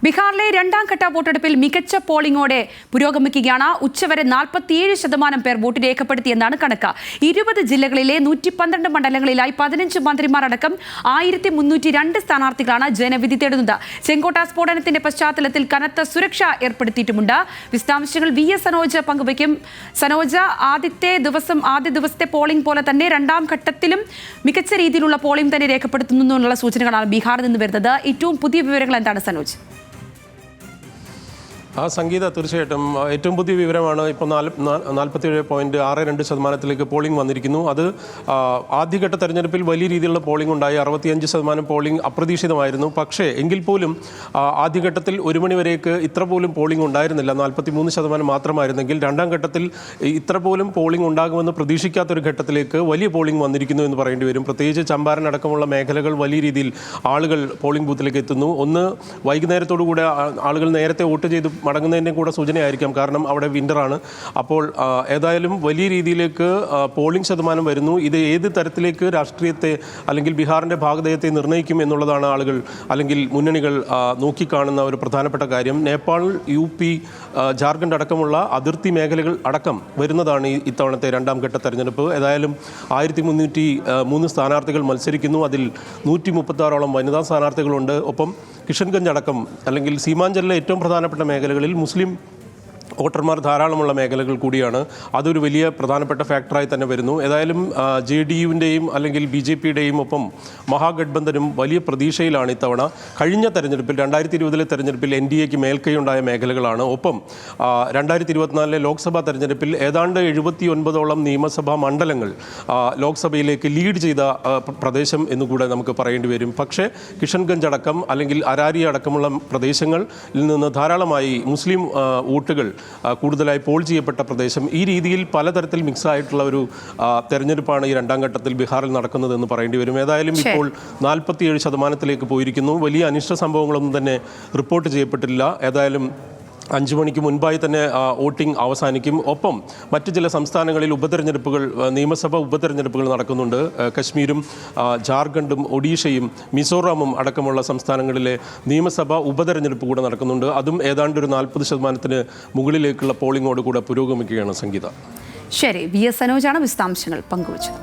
ബീഹാറിലെ രണ്ടാം ഘട്ട വോട്ടെടുപ്പിൽ മികച്ച പോളിംഗോടെ പുരോഗമിക്കുകയാണ്. ഉച്ചവരെ 47% പേർ വോട്ട് രേഖപ്പെടുത്തിയെന്നാണ് കണക്ക്. 20 ജില്ലകളിലെ 112 മണ്ഡലങ്ങളിലായി 15 മന്ത്രിമാരടക്കം 1302 സ്ഥാനാർത്ഥികളാണ് ജനവിധി തേടുന്നത്. ചെങ്കോട്ട സ്ഫോടനത്തിന്റെ പശ്ചാത്തലത്തിൽ കനത്ത സുരക്ഷ ഏർപ്പെടുത്തിയിട്ടുമുണ്ട്. വിശദാംശങ്ങൾ VS സനോജ് പങ്കുവയ്ക്കും. സനോജ്, ആദ്യ ദിവസത്തെ പോളിംഗ് പോലെ തന്നെ രണ്ടാം ഘട്ടത്തിലും മികച്ച രീതിയിലുള്ള പോളിംഗ് തന്നെ രേഖപ്പെടുത്തുന്നു എന്നുള്ള സൂചനകളാണ് ബീഹാറിൽ നിന്ന് വരുന്നത്. ഏറ്റവും പുതിയ വിവരങ്ങൾ എന്താണ് സനോജ്? സംഗീത, തീർച്ചയായിട്ടും ഏറ്റവും പുതിയ വിവരമാണ്. ഇപ്പോൾ 47.62% പോളിംഗ് വന്നിരിക്കുന്നു. അത് ആദ്യഘട്ട തെരഞ്ഞെടുപ്പിൽ വലിയ രീതിയിലുള്ള പോളിംഗ് ഉണ്ടായി. 65% പോളിംഗ് അപ്രതീക്ഷിതമായിരുന്നു. പക്ഷേ എങ്കിൽ പോലും ആദ്യഘട്ടത്തിൽ 1 മണിവരേക്ക് ഇത്ര പോലും പോളിംഗ് ഉണ്ടായിരുന്നില്ല. 43% മാത്രമായിരുന്നെങ്കിൽ രണ്ടാം ഘട്ടത്തിൽ ഇത്ര പോലും പോളിംഗ് ഉണ്ടാകുമെന്ന് പ്രതീക്ഷിക്കാത്തൊരു ഘട്ടത്തിലേക്ക് വലിയ പോളിംഗ് വന്നിരിക്കുന്നു എന്ന് പറയേണ്ടി വരും. പ്രത്യേകിച്ച് ചമ്പാരൻ അടക്കമുള്ള മേഖലകൾ വലിയ രീതിയിൽ ആളുകൾ പോളിംഗ് ബൂത്തിലേക്ക് എത്തുന്നു. ഒന്ന്, വൈകുന്നേരത്തോടുകൂടെ ആളുകൾ നേരത്തെ വോട്ട് ചെയ്ത് മടങ്ങുന്നതിൻ്റെ കൂടെ സൂചനയായിരിക്കാം. കാരണം അവിടെ വിൻ്ററാണ്. അപ്പോൾ ഏതായാലും വലിയ രീതിയിലേക്ക് പോളിംഗ് ശതമാനം വരുന്നു. ഇത് ഏത് തരത്തിലേക്ക് രാഷ്ട്രീയത്തെ അല്ലെങ്കിൽ ബീഹാറിൻ്റെ ഭാഗധേയത്തെ നിർണ്ണയിക്കും എന്നുള്ളതാണ് ആളുകൾ അല്ലെങ്കിൽ മുന്നണികൾ നോക്കിക്കാണുന്ന ഒരു പ്രധാനപ്പെട്ട കാര്യം. നേപ്പാൾ, UP, ജാർഖണ്ഡ് അടക്കമുള്ള അതിർത്തി മേഖലകൾ അടക്കം വരുന്നതാണ് ഇത്തവണത്തെ രണ്ടാം ഘട്ട തെരഞ്ഞെടുപ്പ്. ഏതായാലും 1303 സ്ഥാനാർത്ഥികൾ മത്സരിക്കുന്നു. അതിൽ 136ഓളം വനിതാ സ്ഥാനാർത്ഥികളുണ്ട്. ഒപ്പം കിഷൻഗഞ്ച് അടക്കം അല്ലെങ്കിൽ സീമാഞ്ചലിലെ ഏറ്റവും പ്രധാനപ്പെട്ട മേഖലകളിൽ മുസ്ലിം വോട്ടർമാർ ധാരാളമുള്ള മേഖലകൾ കൂടിയാണ്. അതൊരു വലിയ പ്രധാനപ്പെട്ട ഫാക്ടറായി തന്നെ വരുന്നു. ഏതായാലും JDUവിൻ്റെയും അല്ലെങ്കിൽ BJPയുടെയും ഒപ്പം മഹാഗഡ്ബന്ധനും വലിയ പ്രതീക്ഷയിലാണ് ഇത്തവണ. കഴിഞ്ഞ തെരഞ്ഞെടുപ്പിൽ 2020 തെരഞ്ഞെടുപ്പിൽ NDAക്ക് മേൽക്കൈയുണ്ടായ മേഖലകളാണ്. ഒപ്പം 2024 ലോക്സഭാ തെരഞ്ഞെടുപ്പിൽ ഏതാണ്ട് 79ഓളം നിയമസഭാ മണ്ഡലങ്ങൾ ലോക്സഭയിലേക്ക് ലീഡ് ചെയ്ത പ്രദേശം എന്നുകൂടെ നമുക്ക് പറയേണ്ടി വരും. പക്ഷേ കിഷൻഗഞ്ച് അടക്കം അല്ലെങ്കിൽ അരാരി അടക്കമുള്ള പ്രദേശങ്ങളിൽ നിന്ന് ധാരാളമായി മുസ്ലിം വോട്ടുകൾ കൂടുതലായി പോൾ ചെയ്യപ്പെട്ട പ്രദേശം. ഈ രീതിയിൽ പലതരത്തിൽ മിക്സ് ആയിട്ടുള്ള ഒരു തെരഞ്ഞെടുപ്പാണ് ഈ രണ്ടാം ഘട്ടത്തിൽ ബീഹാറിൽ നടക്കുന്നതെന്ന് പറയേണ്ടി വരും. ഏതായാലും ഇപ്പോൾ 47% പോയിരിക്കുന്നു. വലിയ അനിഷ്ട സംഭവങ്ങളൊന്നും തന്നെ റിപ്പോർട്ട് ചെയ്യപ്പെട്ടില്ല. ഏതായാലും 5 മണിക്ക് മുൻപായി തന്നെ വോട്ടിംഗ് അവസാനിക്കും. ഒപ്പം മറ്റ് ചില സംസ്ഥാനങ്ങളിൽ നിയമസഭാ ഉപതെരഞ്ഞെടുപ്പുകൾ നടക്കുന്നുണ്ട്. കശ്മീരും ജാർഖണ്ഡും ഒഡീഷയും മിസോറാമും അടക്കമുള്ള സംസ്ഥാനങ്ങളിലെ നിയമസഭാ ഉപതെരഞ്ഞെടുപ്പ് കൂടെ നടക്കുന്നുണ്ട്. അതും ഏതാണ്ട് ഒരു 40% മുകളിലേക്കുള്ള പോളിംഗോട് കൂടെ പുരോഗമിക്കുകയാണ്. സംഗീത. ശരി, VS സനോജാണ് വിശദാംശങ്ങൾ പങ്കുവച്ചത്.